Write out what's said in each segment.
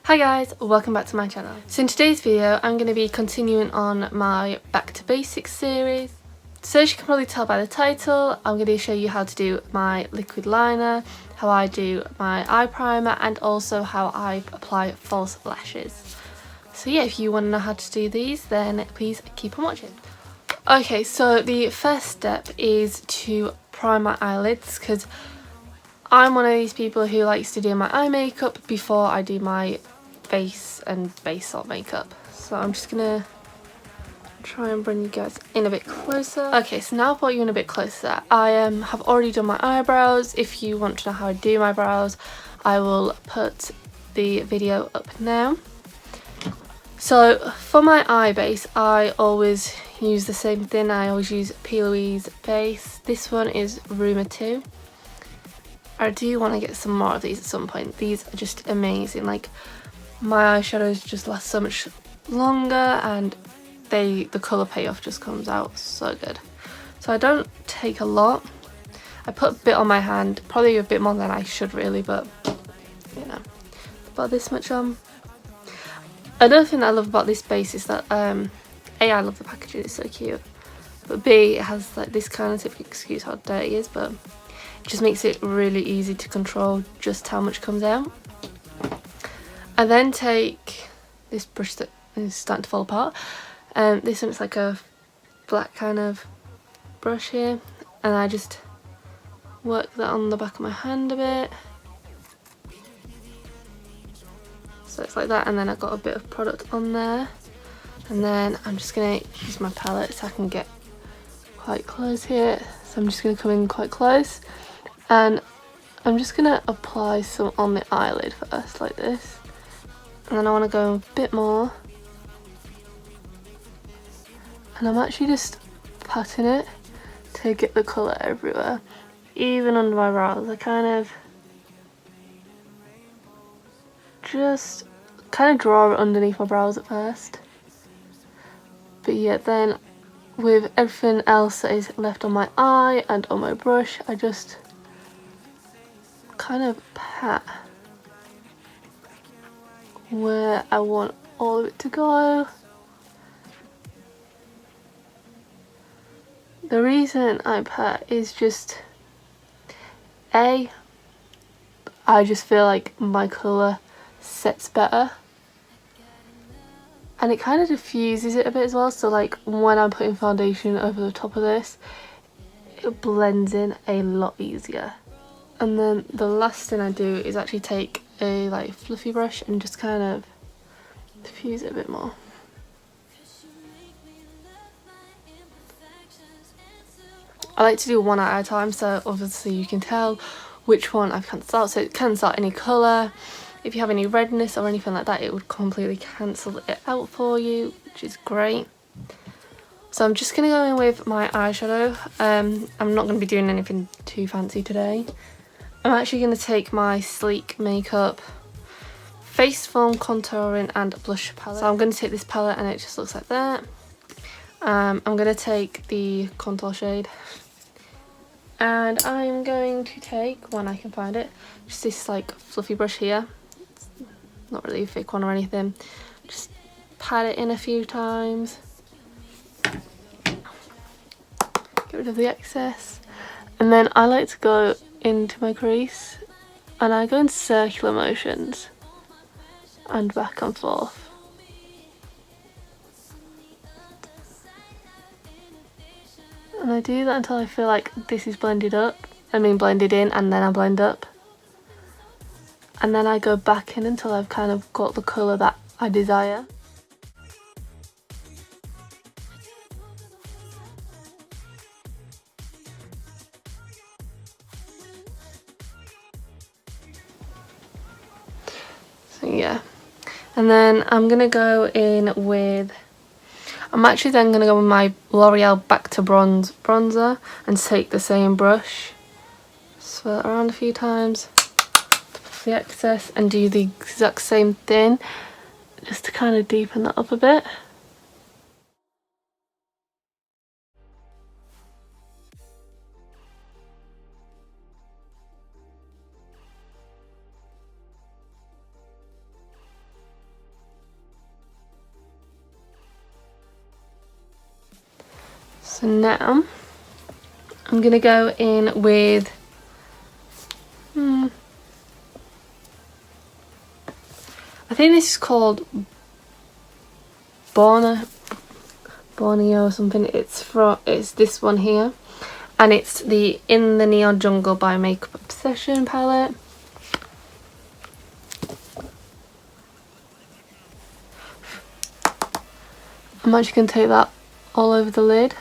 Hi guys, welcome back to my channel. So in today's video I'm going to be continuing on my Back to Basics series. So as you can probably tell by the title, I'm going to show you how to do my liquid liner, how I do my eye primer, and also how I apply false lashes. So yeah, if you want to know how to do these, then please keep on watching. Okay, so the first step is to prime my eyelids, because I'm one of these people who likes to do my eye makeup before I do my face and base salt makeup. So I'm just gonna try and bring you guys in a bit closer. Okay, so now I've brought you in a bit closer. I have already done my eyebrows. If you want to know how I do my brows, I will put the video up now. So for my eye base, I always use the same thing. I always use P. Louise base. This one is Rumour 2. I do want to get some more of these at some point. These are just amazing. Like, my eyeshadows just last so much longer, and the colour payoff just comes out so good. So I don't take a lot. I put a bit on my hand, probably a bit more than I should really, but you know, about this much on. Another thing that I love about this base is that A, I love the packaging, it's so cute, but B, it has like this kind of tip, excuse how dirty it is, but it just makes it really easy to control just how much comes out. I then take this brush that is starting to fall apart. This one's like a black kind of brush here, and I just work that on the back of my hand a bit. So it's like that, and then I've got a bit of product on there. And then I'm just going to use my palette so I can get quite close here. So I'm just going to come in quite close, and I'm just going to apply some on the eyelid first, like this. And then I want to go a bit more. And I'm actually just patting it to get the colour everywhere. Even under my brows, I kind of draw it underneath my brows at first. But yeah, then with everything else that is left on my eye and on my brush, I just kind of pat where I want all of it to go. The reason I pat is just A, I just feel like my colour sets better, and it kind of diffuses it a bit as well, so like when I'm putting foundation over the top of this, it blends in a lot easier. And then the last thing I do is actually take a like fluffy brush and just kind of diffuse it a bit more. I like to do one at a time, so obviously you can tell which one I've cancelled out. So it cancels out any colour. If you have any redness or anything like that, it would completely cancel it out for you, which is great. So I'm just going to go in with my eyeshadow. I'm not going to be doing anything too fancy today. I'm actually going to take my Sleek Makeup Face Foam Contouring and Blush palette. So I'm going to take this palette, and it just looks like that. I'm going to take the contour shade, and I'm going to take, when I can find it, just this like fluffy brush here. It's not really a thick one or anything. Just pat it in a few times. Get rid of the excess. And then I like to go into my crease, and I go in circular motions and back and forth. And I do that until I feel like this is blended in, and then I blend up. And then I go back in until I've kind of got the colour that I desire. So yeah. And then I'm going to go in with... I'm actually then going to go with my L'Oreal Back to Bronze bronzer and take the same brush, swirl it around a few times to puff the excess, and do the exact same thing just to kind of deepen that up a bit. So now I'm gonna go in with I think this is called Borneo or something. It's this one here, and it's the In the Neon Jungle by Makeup Obsession palette. I'm actually going to take that all over the lid.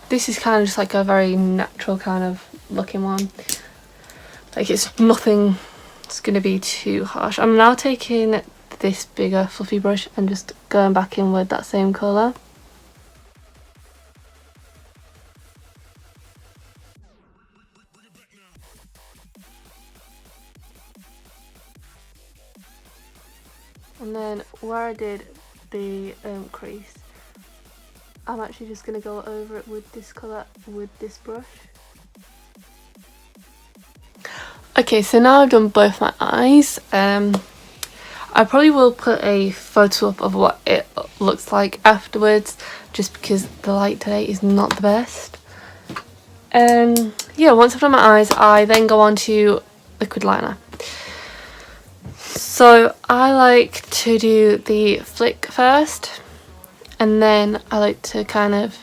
This is kind of just like a very natural kind of looking one. Like it's nothing, it's going to be too harsh. I'm now taking this bigger fluffy brush and just going back in with that same colour. And then where I did the crease, I'm actually just going to go over it with this colour with this brush. Okay, so now I've done both my eyes. I probably will put a photo up of what it looks like afterwards, just because the light today is not the best. Yeah, once I've done my eyes, I then go on to liquid liner. So I like to do the flick first, and then I like to kind of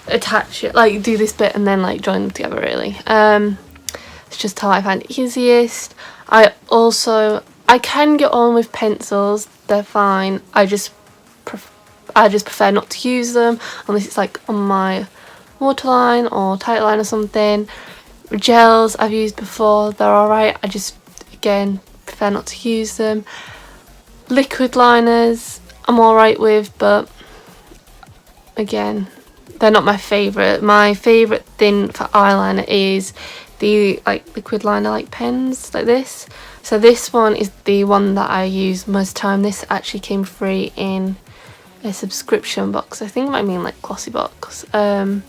attach it, like do this bit and then like join them together really. It's just how I find it easiest. I can get on with pencils, they're fine. I just prefer not to use them unless it's like on my waterline or tight line or something. Gels I've used before, they're alright. I just again prefer not to use them. Liquid liners I'm alright with, but again they're not my favourite. My favourite thing for eyeliner is the like liquid liner like pens like this. So this one is the one that I use most time. This actually came free in a subscription box. I think it might mean like glossy box. And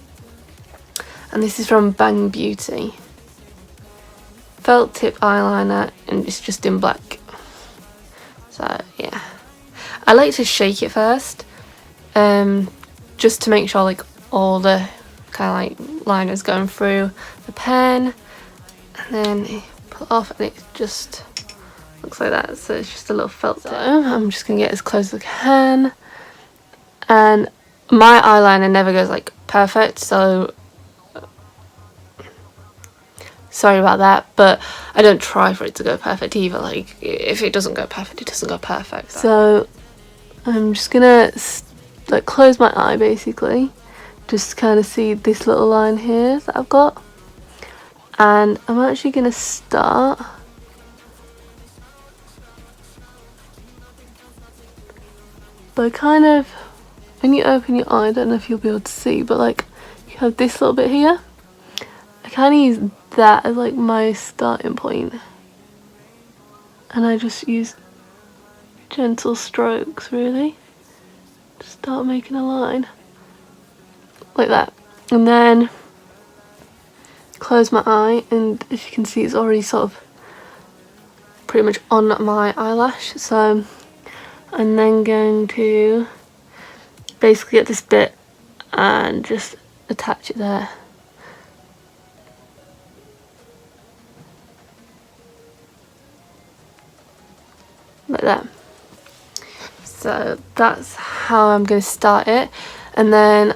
this is from Bang Beauty. Felt tip eyeliner, and it's just in black. So yeah, I like to shake it first, just to make sure like all the kind of like liners going through the pen, and then you pull it off and it just looks like that. So it's just a little felt tip. So I'm just gonna get as close as I can, and my eyeliner never goes like perfect, so sorry about that, but I don't try for it to go perfect either. Like if it doesn't go perfect, it doesn't go perfect. So I'm just gonna like close my eye basically, just kind of see this little line here that I've got, and I'm actually gonna start by kind of, when you open your eye, I don't know if you'll be able to see, but like you have this little bit here. I kind of use that as like my starting point, and I just use gentle strokes really to start making a line like that, and then close my eye, and as you can see it's already sort of pretty much on my eyelash. So I'm then going to basically get this bit and just attach it there. Like that. So that's how I'm going to start it, and then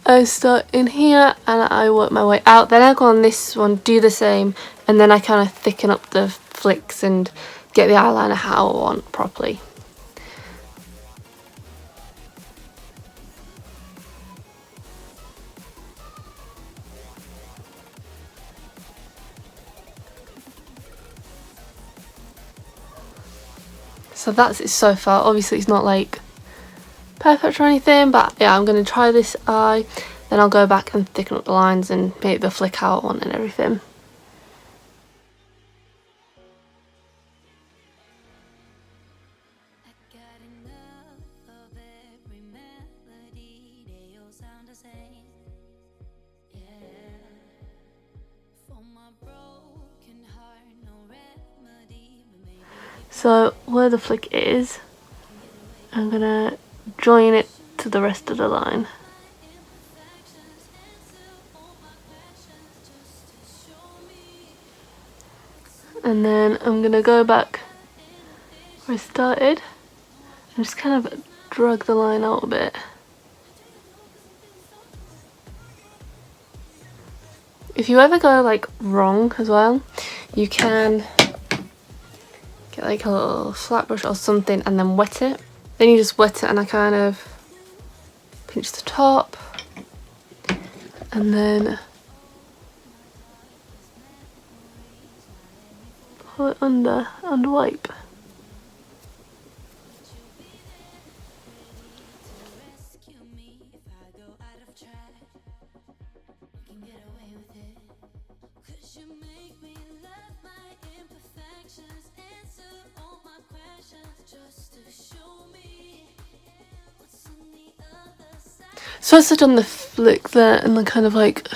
I start in here and I work my way out. Then I go on this one, do the same, and then I kind of thicken up the flicks and get the eyeliner how I want properly. So that's it so far. Obviously it's not like perfect or anything, but yeah, I'm going to try this eye, then I'll go back and thicken up the lines and make the flick how I want and everything. So where the flick is, I'm gonna join it to the rest of the line. And then I'm gonna go back where I started and just kind of drag the line out a bit. If you ever go like wrong as well, you can get like a little flat brush or something and then wet it. Then you just wet it and I kind of pinch the top and then pull it under and wipe. So once I've done the flick there and then kind of like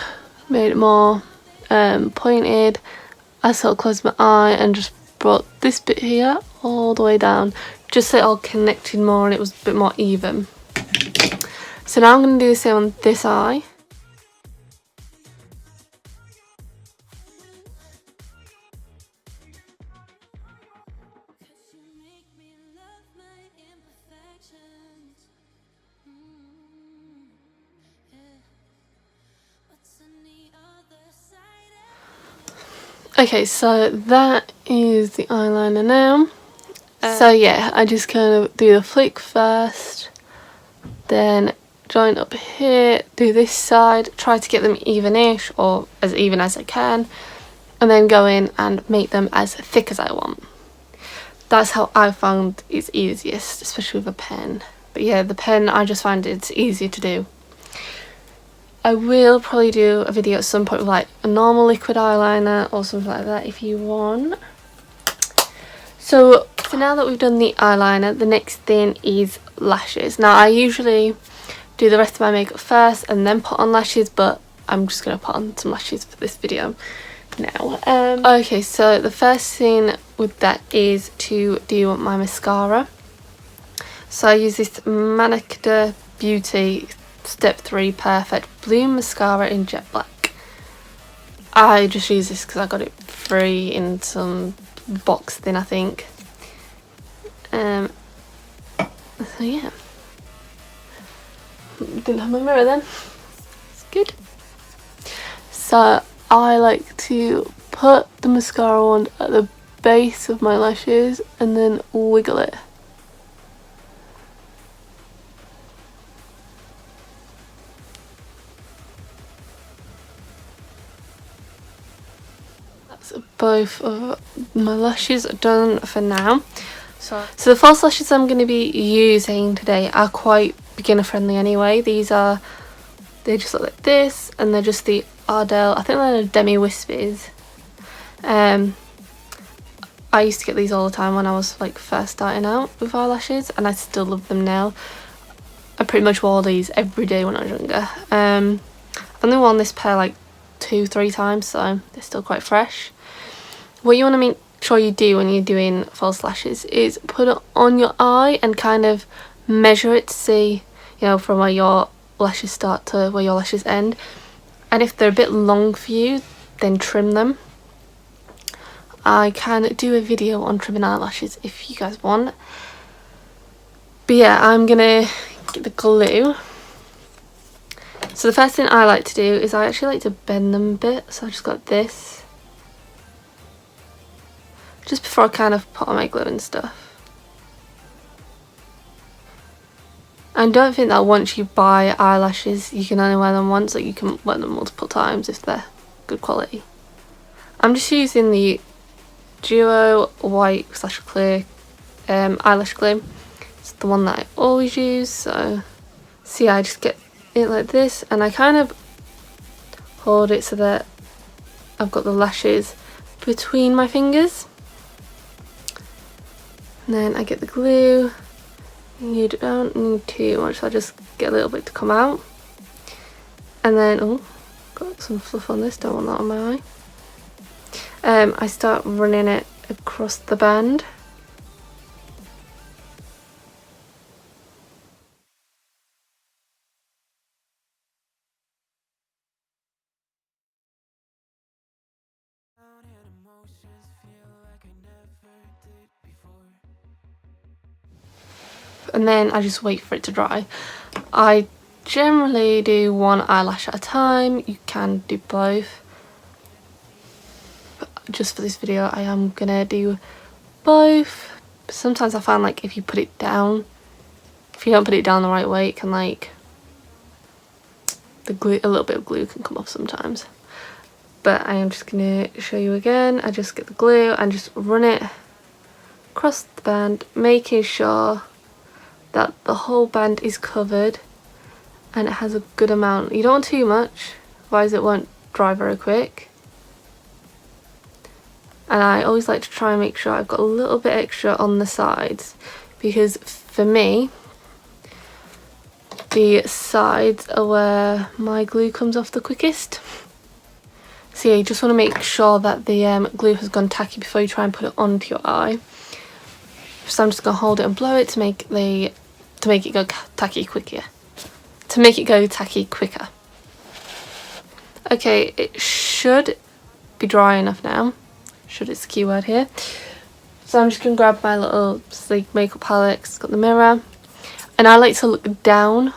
made it more pointed, I sort of closed my eye and just brought this bit here all the way down, just so it all connected more and it was a bit more even. So now I'm going to do the same on this eye. Okay, so that is the eyeliner now. So yeah, I just kind of do the flick first, then join up here, do this side, try to get them even-ish or as even as I can, and then go in and make them as thick as I want. That's how I found it's easiest, especially with a pen. But yeah, the pen, I just find it's easier to do. I will probably do a video at some point with like a normal liquid eyeliner or something like that if you want. So now that we've done the eyeliner, the next thing is lashes. Now I usually do the rest of my makeup first and then put on lashes, but I'm just going to put on some lashes for this video now. Okay, so the first thing with that is to do my mascara. So I use this Manicure Beauty Step 3 Perfect Blue Mascara in Jet Black. I just use this because I got it free in some box thing, I think. So yeah. Didn't have my mirror then. It's good. So I like to put the mascara on at the base of my lashes and then wiggle it. Both of my lashes are done for now. So the false lashes I'm going to be using today are quite beginner friendly anyway. They just look like this, and they're just the Ardell, I think they're the Demi Wispies. I used to get these all the time when I was like first starting out with eyelashes, and I still love them now. I pretty much wore these every day when I was younger. I've only worn this pair like 2-3 times, so they're still quite fresh. What you want to make sure you do when you're doing false lashes is put it on your eye and kind of measure it to see, you know, from where your lashes start to where your lashes end. And if they're a bit long for you, then trim them. I can do a video on trimming eyelashes if you guys want. But yeah, I'm gonna get the glue. So the first thing I like to do is I actually like to bend them a bit. So I just got this. Just before I kind of put on my glue and stuff. And don't think that once you buy eyelashes you can only wear them once, like you can wear them multiple times if they're good quality. I'm just using the Duo White / Clear eyelash glue. It's the one that I always use. So see, I just get it like this and I kind of hold it so that I've got the lashes between my fingers. And then I get the glue. You don't need too much, so I just get a little bit to come out. And then, oh, got some fluff on this, don't want that on my eye. I start running it across the band. And then I just wait for it to dry. I generally do one eyelash at a time. You can do both. But just for this video I am gonna do both. But sometimes I find like if you put it down, if you don't put it down the right way, it can like the glue, a little bit of glue can come off sometimes. But I am just gonna show you again. I just get the glue and just run it across the band, making sure that the whole band is covered and it has a good amount. You don't want too much, otherwise it won't dry very quick. And I always like to try and make sure I've got a little bit extra on the sides, because for me the sides are where my glue comes off the quickest. So yeah, you just want to make sure that the glue has gone tacky before you try and put it onto your eye. So I'm just going to hold it and blow it to make it go tacky quicker. Okay, it should be dry enough now. Should is the key word here. So I'm just going to grab my little sleek makeup palette. It's got the mirror. And I like to look down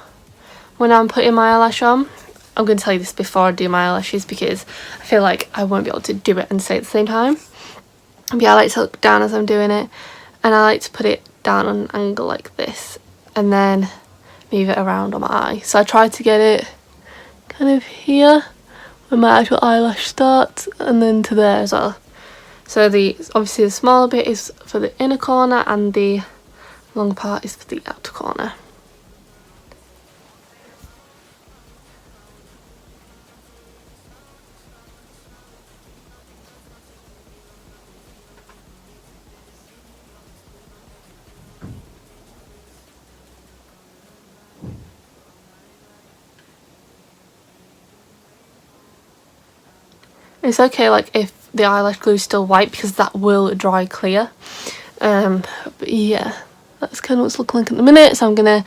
when I'm putting my eyelash on. I'm going to tell you this before I do my eyelashes because I feel like I won't be able to do it and say it at the same time. But yeah, I like to look down as I'm doing it. And I like to put it down on an angle like this. And then move it around on my eye. So I try to get it kind of here where my actual eyelash starts, and then to there as well. So obviously the smaller bit is for the inner corner and the long part is for the outer corner. It's okay like if the eyelash glue is still white, because that will dry clear. But yeah, that's kind of what it's looking like at the minute. So I'm gonna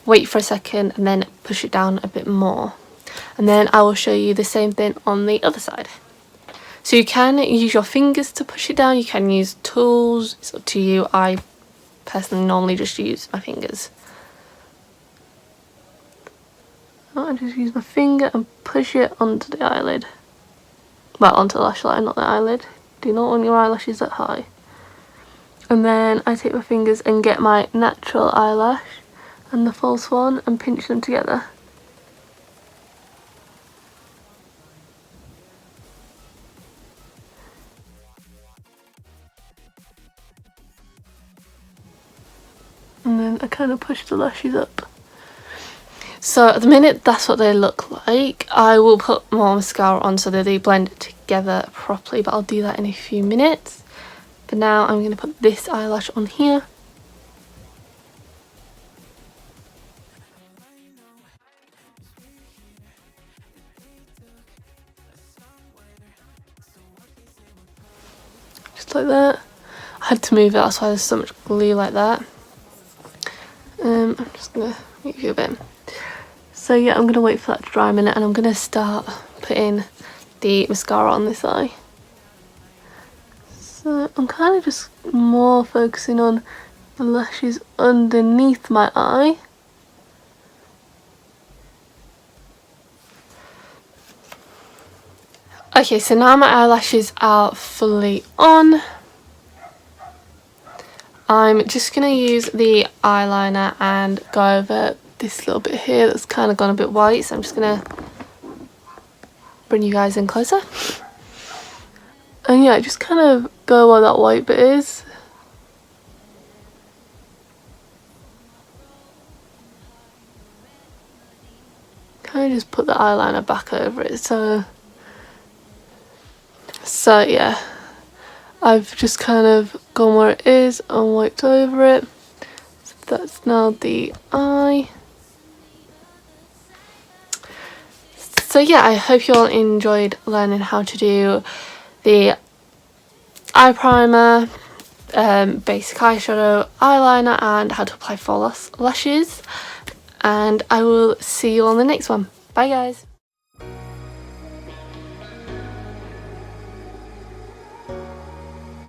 wait for a second and then push it down a bit more, and then I will show you the same thing on the other side. So you can use your fingers to push it down, you can use tools, it's up to you. I personally normally just use my fingers. I just use my finger and push it onto the eyelid. Well, onto the lash line, not the eyelid. Do not want your eyelashes that high. And then I take my fingers and get my natural eyelash and the false one and pinch them together. And then I kind of push the lashes up. So at the minute that's what they look like. I will put more mascara on so that they blend together properly, but I'll do that in a few minutes. But now I'm going to put this eyelash on here. Just like that. I had to move it, that's why there's so much glue like that. I'm just going to move you a bit. So yeah, I'm going to wait for that to dry a minute and I'm going to start putting the mascara on this eye. So I'm kind of just more focusing on the lashes underneath my eye. Okay, so now my eyelashes are fully on. I'm just going to use the eyeliner and go over this little bit here that's kind of gone a bit white, so I'm just going to bring you guys in closer. And yeah, just kind of go where that white bit is. Kind of just put the eyeliner back over it, so yeah, I've just kind of gone where it is and wiped over it. So that's now the eye. So yeah, I hope you all enjoyed learning how to do the eye primer, basic eyeshadow, eyeliner, and how to apply false lashes. And I will see you on the next one. Bye guys.